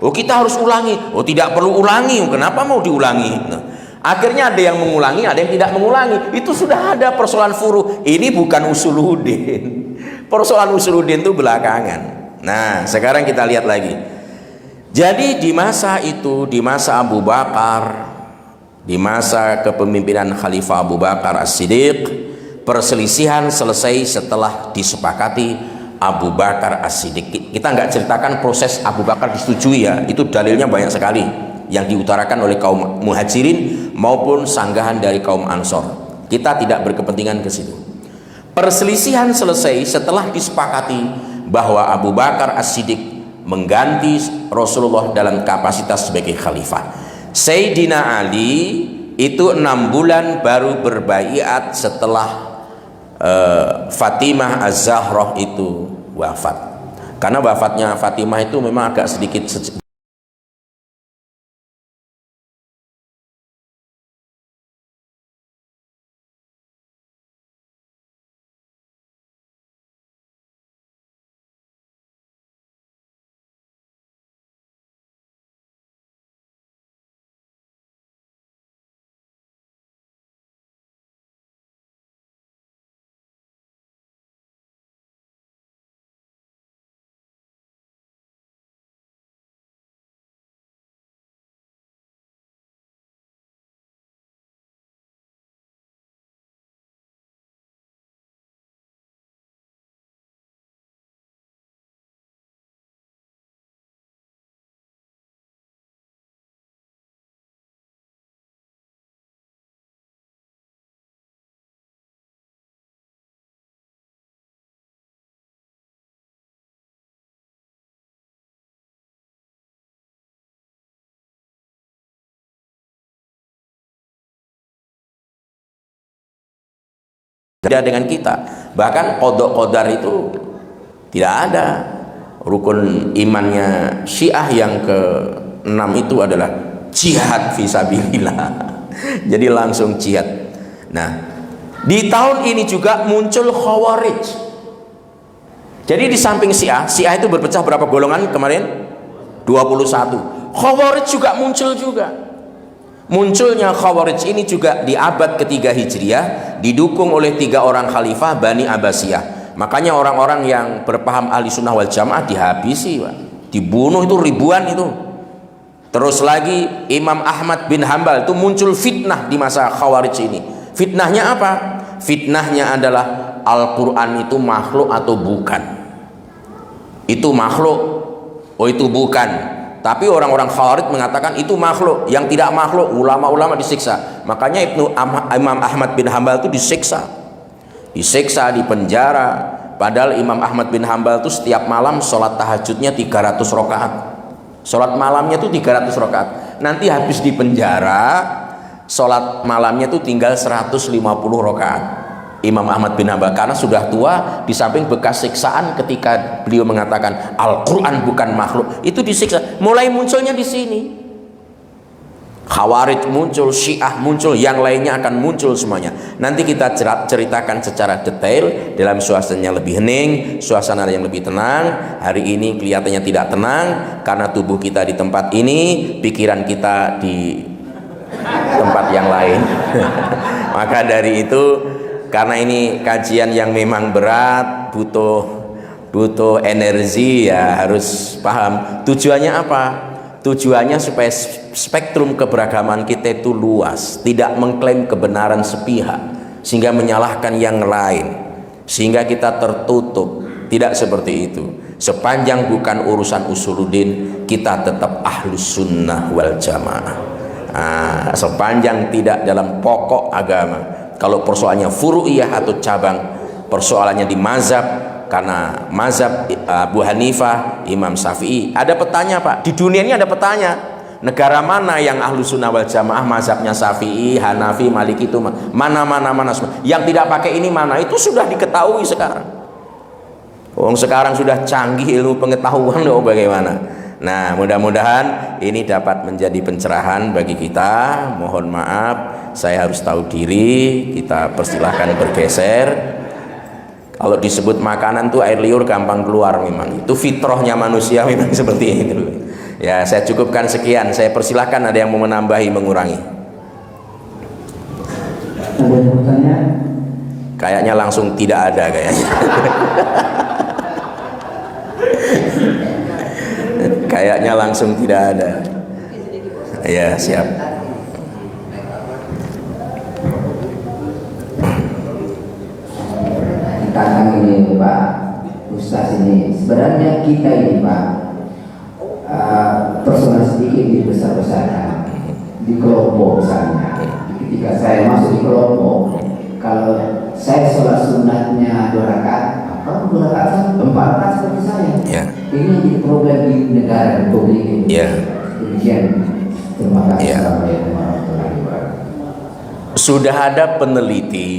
Oh kita harus ulangi. Oh tidak perlu ulangi. Kenapa mau diulangi? Nah, Akhirnya ada yang mengulangi, ada yang tidak mengulangi. Itu sudah ada persoalan furu. Ini bukan usuluddin. Persoalan usuluddin itu belakangan. Nah, sekarang kita lihat lagi. Jadi di masa itu, di masa Abu Bakar, di masa kepemimpinan Khalifah Abu Bakar As-Siddiq, perselisihan selesai setelah disepakati Abu Bakar As-Siddiq. Kita nggak ceritakan proses Abu Bakar disetujui ya, itu dalilnya banyak sekali yang diutarakan oleh kaum Muhajirin maupun sanggahan dari kaum Ansor. Kita tidak berkepentingan ke situ. Perselisihan selesai setelah disepakati bahwa Abu Bakar As-Siddiq mengganti Rasulullah dalam kapasitas sebagai khalifah. Sayyidina Ali itu 6 bulan baru berbaiat setelah Fatimah Az-Zahrah itu wafat. Karena wafatnya Fatimah itu memang agak sedikit beda dengan kita. Bahkan qada qadar itu tidak ada. Rukun imannya Syiah yang ke-6 itu adalah jihad fisabilillah. Jadi langsung jihad. Nah, di tahun ini juga muncul Khawarij. Jadi di samping Syiah itu berpecah berapa golongan kemarin? 21. Khawarij juga muncul juga. Munculnya Khawarij ini juga di abad ketiga Hijriah, didukung oleh 3 orang khalifah Bani Abbasiyah. Makanya orang-orang yang berpaham ahli sunnah wal jamaah dihabisi, Pak. Dibunuh itu ribuan itu. Terus lagi Imam Ahmad bin Hambal itu muncul fitnah di masa Khawarij ini. Fitnahnya apa? Fitnahnya adalah Al-Quran itu makhluk atau bukan. Itu makhluk, oh itu bukan. Tapi orang-orang Khawarij mengatakan itu makhluk. Yang tidak makhluk, ulama-ulama disiksa. Makanya Imam Ahmad bin Hambal itu disiksa, di penjara. Padahal Imam Ahmad bin Hambal itu setiap malam sholat tahajudnya 300 rakaat. Sholat malamnya itu 300 rakaat. Nanti habis di penjara, sholat malamnya itu tinggal 150 rakaat. Imam Ahmad bin Hambal karena sudah tua, di samping bekas siksaan ketika beliau mengatakan Al-Quran bukan makhluk, itu disiksa. Mulai munculnya di sini. Khawarij muncul, Syiah muncul, yang lainnya akan muncul semuanya. Nanti kita ceritakan secara detail dalam suasana yang lebih hening, suasana yang lebih tenang. Hari ini kelihatannya tidak tenang karena tubuh kita di tempat ini, pikiran kita di tempat yang lain. Maka dari itu, karena ini kajian yang memang berat, butuh energi, ya harus paham tujuannya apa. Tujuannya supaya spektrum keberagaman kita itu luas, tidak mengklaim kebenaran sepihak sehingga menyalahkan yang lain, sehingga kita tertutup. Tidak seperti itu. Sepanjang bukan urusan usuluddin, kita tetap ahlus sunnah wal jamaah. Sepanjang tidak dalam pokok agama. Kalau persoalannya furu'iyah atau cabang, persoalannya di mazhab, karena mazhab Abu Hanifah, Imam Syafi'i, ada petanya Pak. Di dunia ini ada petanya. Negara mana yang ahlu sunnah wal jamaah mazhabnya Syafi'i, Hanafi, Maliki itu mana yang tidak pakai ini mana, itu sudah diketahui sekarang. Sekarang sudah canggih ilmu pengetahuan loh bagaimana. Nah, mudah-mudahan ini dapat menjadi pencerahan bagi kita. Mohon maaf, saya harus tahu diri. Kita persilahkan bergeser. Kalau disebut makanan tuh air liur gampang keluar, memang itu fitrahnya manusia, memang seperti itu. Ya, saya cukupkan sekian. Saya persilahkan, ada yang mau menambahi, mengurangi. Ada yang mau tanya? Kayaknya langsung tidak ada kayaknya. Kayaknya langsung tidak ada. Ya, siap. Tentang ini Pak Ustaz, ini sebenarnya kita ini Pak personal sedikit dibesar-besarkan di kelompok misalnya. Ketika saya masuk di kelompok, kalau saya sholat sunatnya 2 rakaat, apa 2 rakaat, 4 rakaat seperti saya. Ya. Ini yang jadi problem di negara Republik ini. Ya. Demikian. Terima kasih. Ya. Assalamualaikum warahmatullahi wabarakatuh. Sudah ada peneliti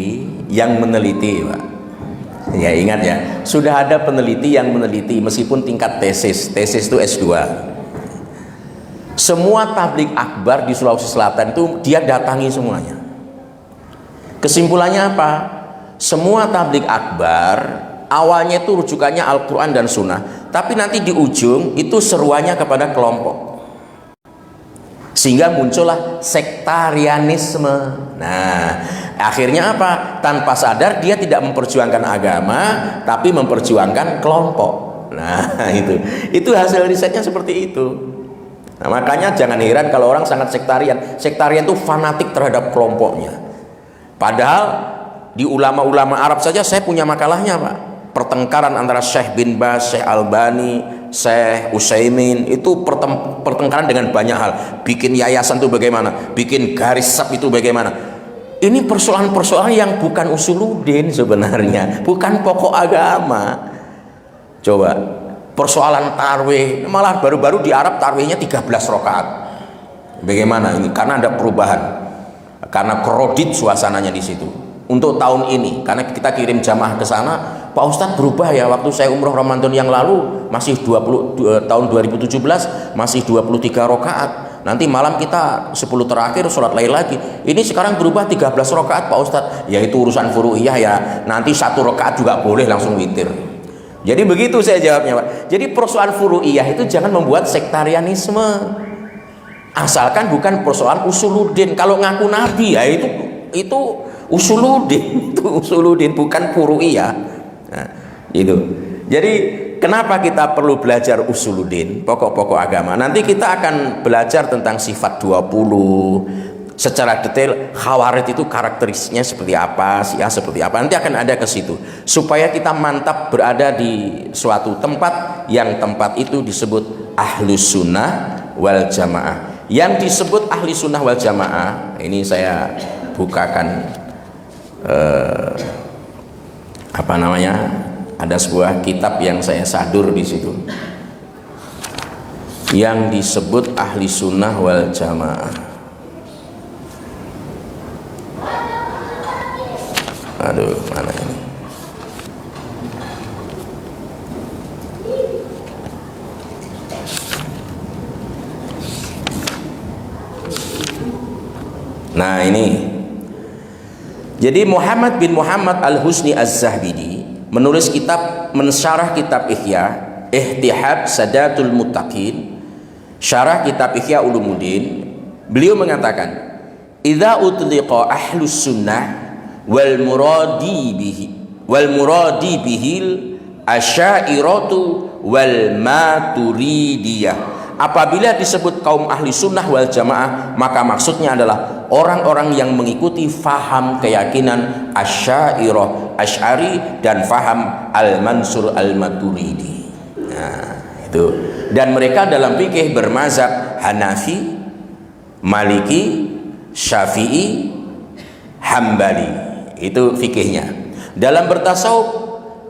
yang meneliti, Pak. Ya, ingat ya, sudah ada peneliti yang meneliti meskipun tingkat tesis itu S2. Semua tabligh akbar di Sulawesi Selatan itu dia datangi semuanya. Kesimpulannya apa? Semua tabligh akbar awalnya itu rujukannya Al-Quran dan Sunnah, tapi nanti di ujung itu seruannya kepada kelompok. Sehingga muncullah sektarianisme. Nah, akhirnya apa? Tanpa sadar dia tidak memperjuangkan agama, tapi memperjuangkan kelompok. Nah, itu hasil risetnya seperti itu. Nah, makanya jangan heran kalau orang sangat sektarian. Sektarian itu fanatik terhadap kelompoknya. Padahal di ulama-ulama Arab saja saya punya makalahnya, Pak. Pertengkaran antara Syekh bin Baz, Syekh Albani, Syekh Utsaimin itu pertengkaran dengan banyak hal. Bikin yayasan itu bagaimana, bikin garis sab itu bagaimana. Ini persoalan-persoalan yang bukan usuluddin sebenarnya, bukan pokok agama. Coba persoalan tarwih, malah baru-baru di Arab tarwihnya 13 rakaat. Bagaimana ini? Karena ada perubahan, karena kredit suasananya di situ. Untuk tahun ini, karena kita kirim jamaah ke sana, Pak Ustadz berubah ya. Waktu saya umroh Ramadan yang lalu masih tahun 2017 masih 23 rakaat. Nanti malam kita 10 terakhir sholat lain lagi. Ini sekarang berubah 13 rakaat Pak Ustadz. Ya itu urusan furu'iyah ya. Nanti 1 rakaat juga boleh langsung witir. Jadi begitu saya jawabnya, Pak. Jadi persoalan furu'iyah itu jangan membuat sektarianisme. Asalkan bukan persoalan usuluddin. Kalau ngaku nabi ya itu usuluddin, itu usuluddin bukan furu'iyah. Nah, itu. Jadi kenapa kita perlu belajar usuluddin, pokok-pokok agama? Nanti kita akan belajar tentang sifat 20 secara detail. Khawarij itu karakteristiknya seperti apa, Syiah seperti apa. Nanti akan ada ke situ supaya kita mantap berada di suatu tempat yang tempat itu disebut Ahlus Sunnah wal Jamaah. Yang disebut Ahli Sunnah wal Jamaah ini saya bukakan ada sebuah kitab yang saya sadur di situ yang disebut Ahli Sunnah wal Jamaah. Aduh, mana ini? Nah, ini. Jadi Muhammad bin Muhammad Al-Husni Az-Zahbidi menulis kitab, mensyarah kitab Ihya, Ihtihab Sadatul Muttaqin, syarah kitab Ihya Ulumuddin. Beliau mengatakan, "Idza utliqa ahlus sunnah wal muradi bihil asy'ariyatu wal maturidiyah." Apabila disebut kaum ahli sunnah wal jamaah, maka maksudnya adalah orang-orang yang mengikuti faham keyakinan Asy'ariyah, Asy'ari dan faham Al-Mansur Al-Maturidi. Nah, itu. Dan mereka dalam fikih bermazhab Hanafi, Maliki, Syafi'i, Hambali. Itu fikihnya. Dalam bertasawuf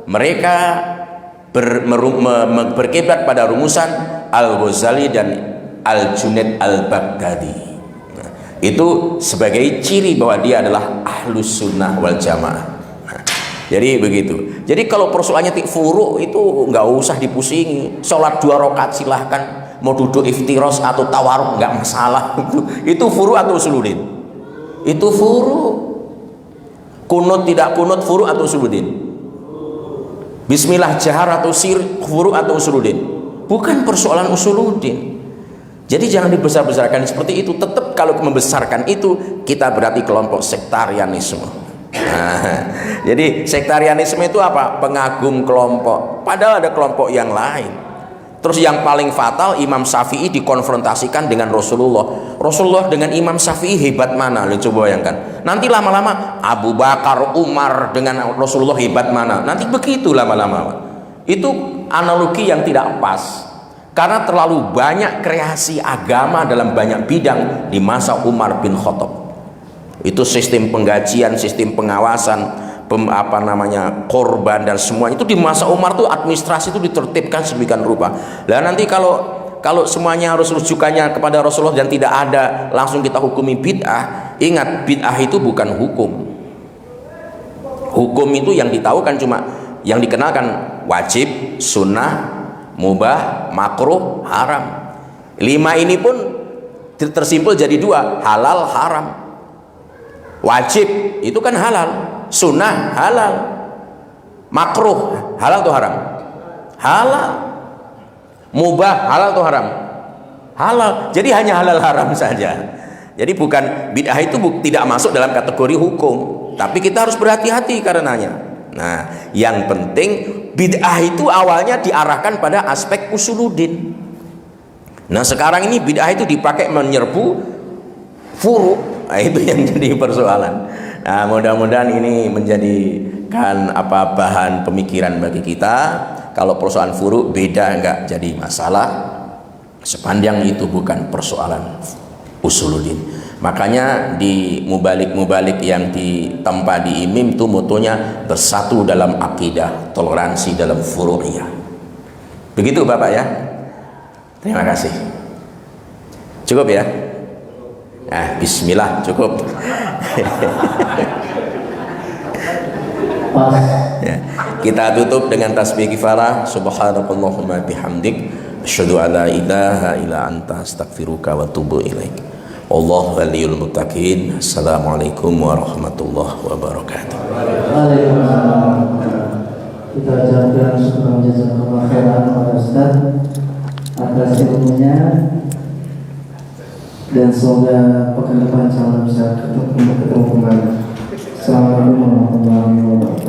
mereka berkiblat pada rumusan Al-Ghazali dan Al-Junaid Al-Baghdadi. Nah, itu sebagai ciri bahwa dia adalah Ahlus Sunnah wal Jamaah. Nah, jadi begitu. Jadi kalau persoalannya furu itu nggak usah dipusingi. Sholat 2 rakaat silahkan. Mau duduk iftiros atau tawaruk nggak masalah. Itu furu atau usuluddin? Itu furu. Kunut tidak kunut furu atau usuluddin? Bismillah jahar atau sir furu atau usuluddin? Bukan persoalan usuluddin. Jadi jangan dibesar-besarkan seperti itu. Tetap kalau membesarkan itu, kita berarti kelompok sektarianisme. Nah, jadi sektarianisme itu apa? Pengagum kelompok, padahal ada kelompok yang lain. Terus yang paling fatal, Imam Syafi'i dikonfrontasikan dengan Rasulullah. Rasulullah dengan Imam Syafi'i hebat mana? Lu coba bayangkan. Nanti lama-lama Abu Bakar, Umar dengan Rasulullah hebat mana? Nanti begitu lama-lama. Itu analogi yang tidak pas. Karena terlalu banyak kreasi agama dalam banyak bidang di masa Umar bin Khattab. Itu sistem penggajian, sistem pengawasan, korban dan semua itu di masa Umar tuh administrasi itu ditertibkan sedemikian rupa. Lah nanti kalau semuanya harus rujukannya kepada Rasulullah dan tidak ada, langsung kita hukumi bid'ah. Ingat, bid'ah itu bukan hukum. Hukum itu yang ditahukan cuma yang dikenalkan wajib, sunnah, mubah, makruh, haram. 5 ini pun tersimpul jadi 2, halal, haram. Wajib itu kan halal, sunnah halal, makruh halal atau haram? Halal. Mubah halal atau haram? Halal. Jadi hanya halal haram saja. Jadi bukan, bid'ah itu tidak masuk dalam kategori hukum, tapi kita harus berhati-hati karenanya. Nah, yang penting bid'ah itu awalnya diarahkan pada aspek usuluddin. Nah, sekarang ini bid'ah itu dipakai menyerbu furu'. Nah, itu yang jadi persoalan. Nah, mudah-mudahan ini menjadikan bahan pemikiran bagi kita. Kalau persoalan furu' beda enggak jadi masalah, sepanjang itu bukan persoalan usuluddin. Makanya di mubalik yang ditempa di IMIM itu motonya bersatu dalam akidah, toleransi dalam furu'iyah. Begitu Bapak ya. Terima kasih. Cukup ya. Bismillah, cukup. Ya, kita tutup dengan tasbih kifarah. Subhanakallahumma bihamdik, asyhadu an la ilaha illa anta, astaghfiruka wa atubu ilaik. Allahu waliyul muttaqin. Assalamualaikum warahmatullahi wabarakatuh. Waalaikumsalam. Kita ucapkan syukur jazakallahu khairan kepada Ustaz atas ilmunya, dan semoga pekan depan insyaallah bisa ketemu kembali. Assalamualaikum warahmatullahi wabarakatuh.